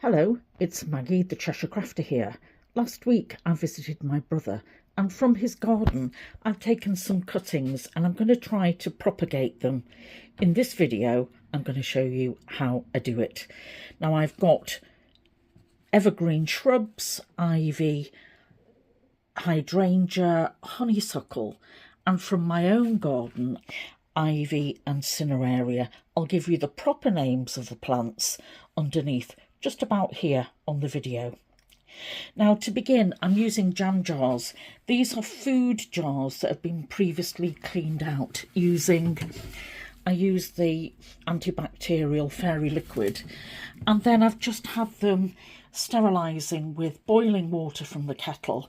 Hello, it's Maggie the Cheshire Crafter here. Last week I visited my brother and from his garden I've taken some cuttings and I'm going to try to propagate them. In this video I'm going to show you how I do it. Now I've got evergreen shrubs, ivy, hydrangea, honeysuckle, and from my own garden ivy and cineraria. I'll give you the proper names of the plants underneath just about here on the video. Now to begin, I'm using jam jars. These are food jars that have been previously cleaned out I use the antibacterial fairy liquid, and then I've just had them sterilising with boiling water from the kettle.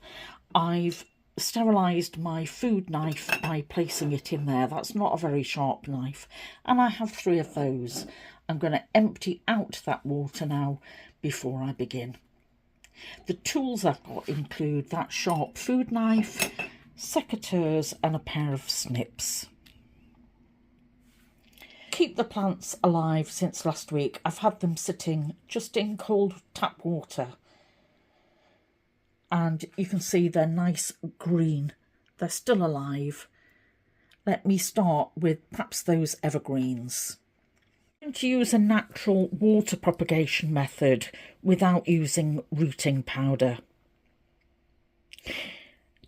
I've sterilised my food knife by placing it in there. That's not a very sharp knife, and I have 3 of those. I'm going to empty out that water now before I begin. The tools I've got include that sharp food knife, secateurs and a pair of snips. Keep the plants alive since last week. I've had them sitting just in cold tap water. And you can see they're nice green. They're still alive. Let me start with perhaps those evergreens. I'm going to use a natural water propagation method without using rooting powder.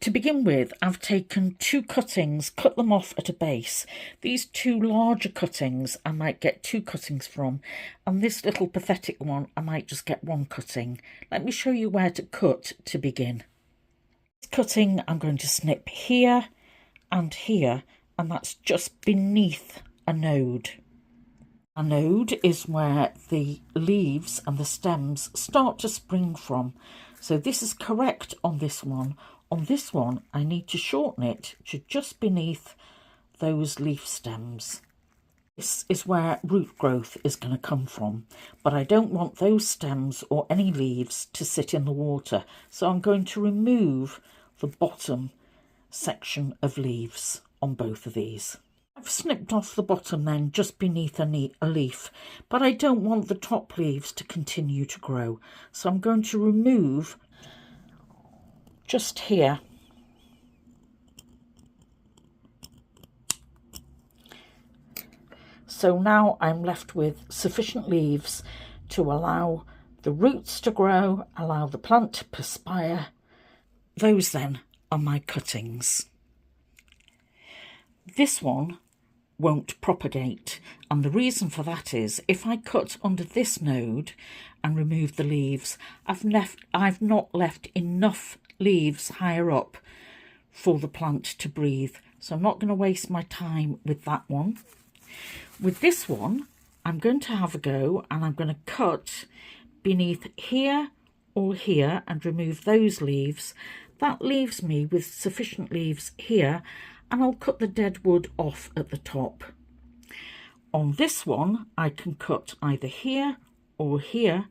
To begin with, I've taken 2 cuttings, cut them off at a base. These 2 larger cuttings I might get 2 cuttings from, and this little pathetic one I might just get 1 cutting. Let me show you where to cut to begin. This cutting I'm going to snip here, and that's just beneath a node. A node is where the leaves and the stems start to spring from. So this is correct on this one. On this one, I need to shorten it to just beneath those leaf stems. This is where root growth is going to come from, but I don't want those stems or any leaves to sit in the water. So I'm going to remove the bottom section of leaves on both of these. I've snipped off the bottom then just beneath a leaf, but I don't want the top leaves to continue to grow. So I'm going to remove just here. So now I'm left with sufficient leaves to allow the roots to grow, allow the plant to perspire. Those then are my cuttings. This one won't propagate, and the reason for that is if I cut under this node and remove the leaves, I've not left enough leaves higher up for the plant to breathe, so I'm not going to waste my time with that one. With this one I'm going to have a go, and I'm going to cut beneath here or here and remove those leaves. That leaves me with sufficient leaves here, and I'll cut the dead wood off at the top. On this one I can cut either here or here,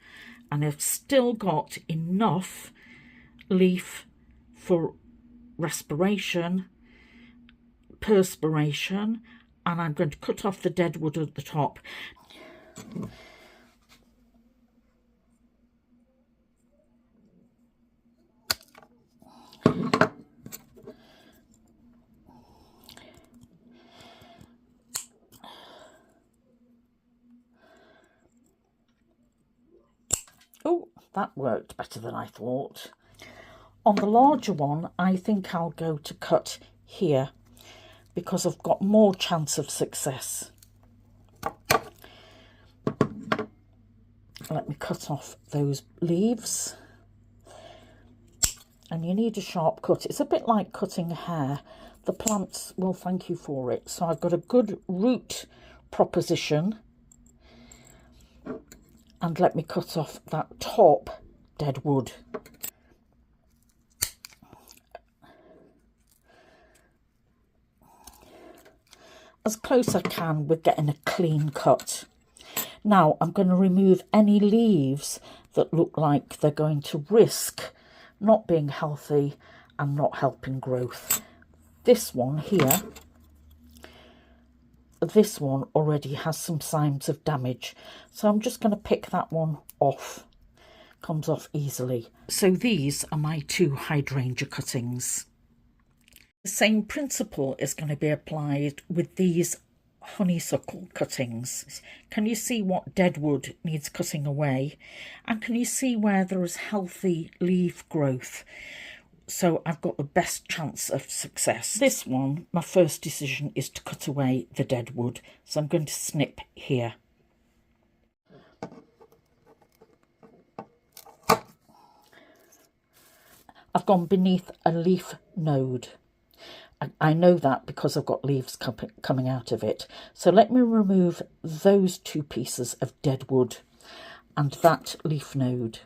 and I've still got enough leaf for respiration, perspiration, and I'm going to cut off the dead wood at the top. Oh, that worked better than I thought. On the larger one, I think I'll go to cut here because I've got more chance of success. Let me cut off those leaves. And you need a sharp cut. It's a bit like cutting hair. The plants will thank you for it. So I've got a good root proposition. And let me cut off that top dead wood. As close as I can with getting a clean cut. Now I'm going to remove any leaves that look like they're going to risk not being healthy and not helping growth. This one here, this one already has some signs of damage, so I'm just going to pick that one off comes off easily. So these are my 2 hydrangea cuttings. The same principle is going to be applied with these honeysuckle cuttings. Can you see what dead wood needs cutting away? And can you see where there is healthy leaf growth? So I've got the best chance of success. This one, my first decision is to cut away the dead wood. So I'm going to snip here. I've gone beneath a leaf node. I know that because I've got leaves coming out of it. So let me remove those 2 pieces of dead wood and that leaf node.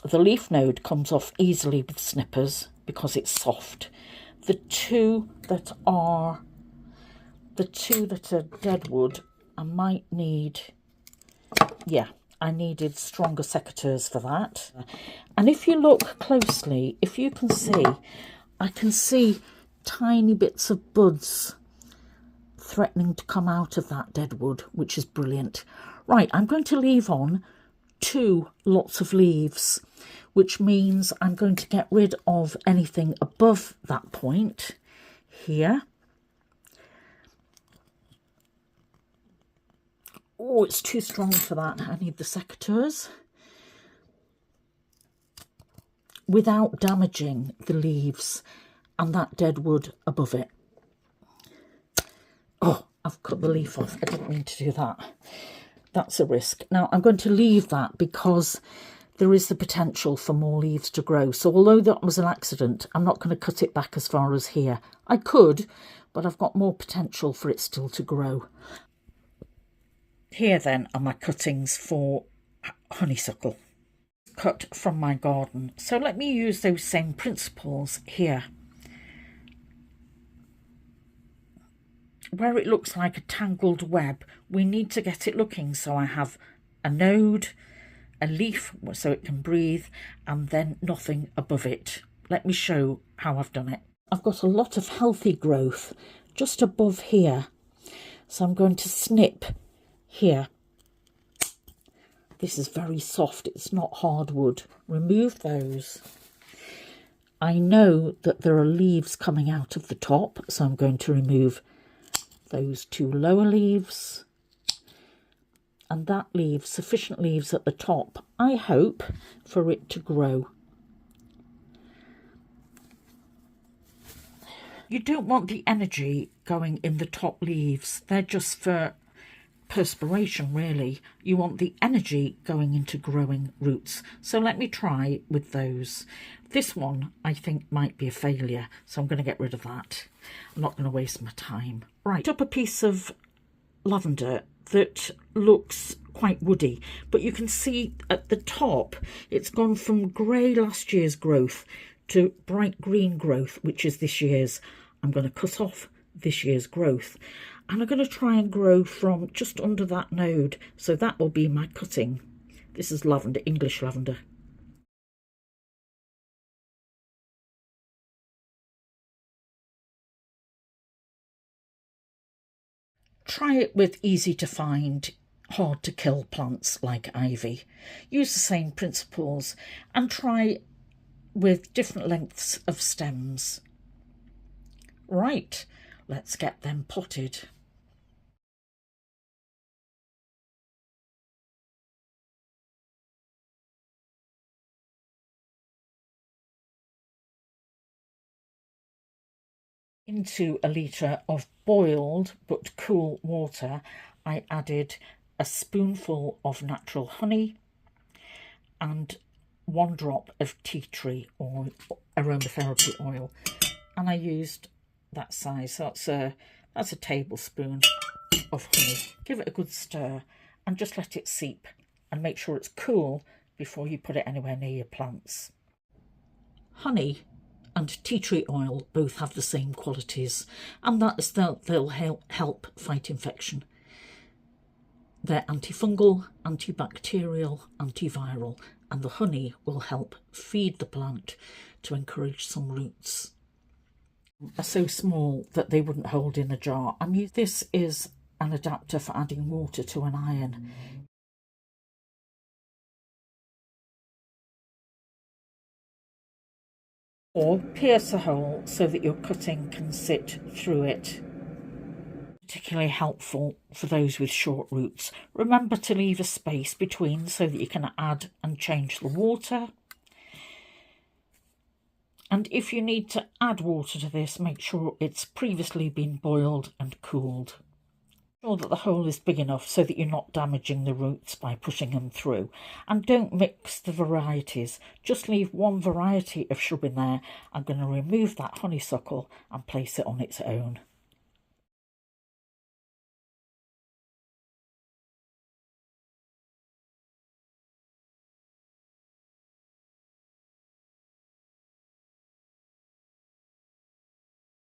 The leaf node comes off easily with snippers because it's soft. The two that are dead wood, I might need, yeah, I needed stronger secateurs for that. And if you look closely, if you can see, I can see tiny bits of buds threatening to come out of that dead wood, which is brilliant. Right, I'm going to leave on 2 lots of leaves, which means I'm going to get rid of anything above that point here. Oh, it's too strong for that. I need the secateurs. Without damaging the leaves and that dead wood above it. Oh, I've cut the leaf off. I didn't mean to do that. That's a risk. Now, I'm going to leave that because there is the potential for more leaves to grow. So although that was an accident, I'm not going to cut it back as far as here. I could, but I've got more potential for it still to grow. Here then are my cuttings for honeysuckle, cut from my garden. So let me use those same principles here. Where it looks like a tangled web, we need to get it looking so I have a node, a leaf so it can breathe, and then nothing above it. Let me show how I've done it. I've got a lot of healthy growth just above here, so I'm going to snip here. This is very soft, it's not hardwood. Remove those. I know that there are leaves coming out of the top, so I'm going to remove those 2 lower leaves. And that leaves sufficient leaves at the top, I hope, for it to grow. You don't want the energy going in the top leaves. They're just for perspiration, really. You want the energy going into growing roots. So let me try with those. This one I think might be a failure, so I'm going to get rid of that. I'm not going to waste my time. Right, up a piece of lavender that looks quite woody, but you can see at the top it's gone from grey last year's growth to bright green growth, which is this year's. I'm going to cut off this year's growth, and I'm going to try and grow from just under that node, so that will be my cutting. This is lavender, English lavender. Try it with easy to find, hard to kill plants like ivy. Use the same principles and try with different lengths of stems. Right, let's get them potted. Into a litre of boiled but cool water, I added a spoonful of natural honey and 1 drop of tea tree oil, aromatherapy oil, and I used that size. So that's a tablespoon of honey. Give it a good stir and just let it seep, and make sure it's cool before you put it anywhere near your plants. Honey and tea tree oil both have the same qualities, and that is that they'll help fight infection. They're antifungal, antibacterial, antiviral, and the honey will help feed the plant to encourage some roots. Are so small that they wouldn't hold in a jar. This is an adapter for adding water to an iron. or pierce a hole so that your cutting can sit through it. Particularly helpful for those with short roots. Remember to leave a space between so that you can add and change the water. And if you need to add water to this, make sure it's previously been boiled and cooled. Make sure that the hole is big enough so that you're not damaging the roots by pushing them through. And don't mix the varieties, just leave one variety of shrub in there. I'm going to remove that honeysuckle and place it on its own.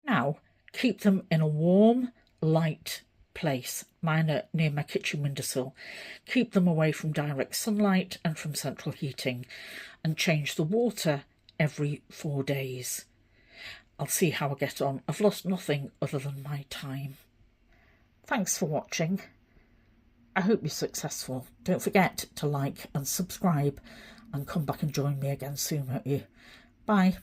Now, keep them in a warm, light place. Mine are near my kitchen windowsill. Keep them away from direct sunlight and from central heating, and change the water every 4 days. I'll see how I get on. I've lost nothing other than my time. Thanks for watching. I hope you're successful. Don't forget to like and subscribe and come back and join me again soon, won't you? Bye.